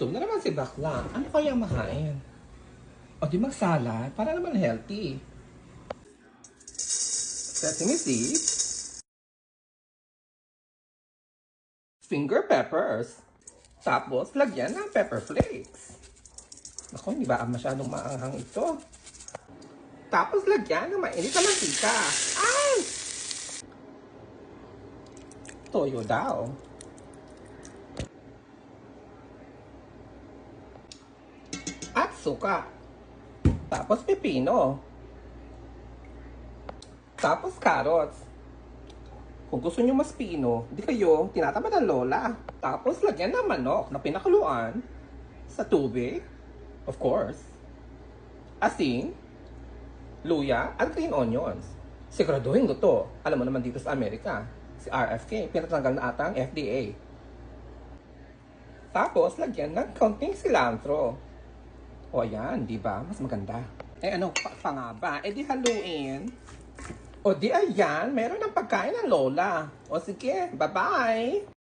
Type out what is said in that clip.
Ito na naman si bakla. Ano kaya makain? O di magsalad para naman healthy. Sesame seeds. Finger peppers. Tapos, lagyan ng pepper flakes. Naku, hindi ba masyadong maanghang ito? Tapos, lagyan ng mainit na mantika. Ay! Toyo daw. At suka. Tapos, pepino. Tapos, carrots. Kung gusto nyo mas pino, di kayo tinatamad ng lola. Tapos, lagyan ng manok na pinakuluan sa tubig. Of course. Asin, luya, at green onions. Siguraduhin luto. Alam mo naman dito sa Amerika, si RFK, pinatanggal na ata ang FDA. Tapos, lagyan ng kaunting cilantro. O yan, di ba? Mas maganda. Eh ano pa nga ba? Eh di haluin. O di ayan, meron ng pagkain ng lola. O sige, bye-bye!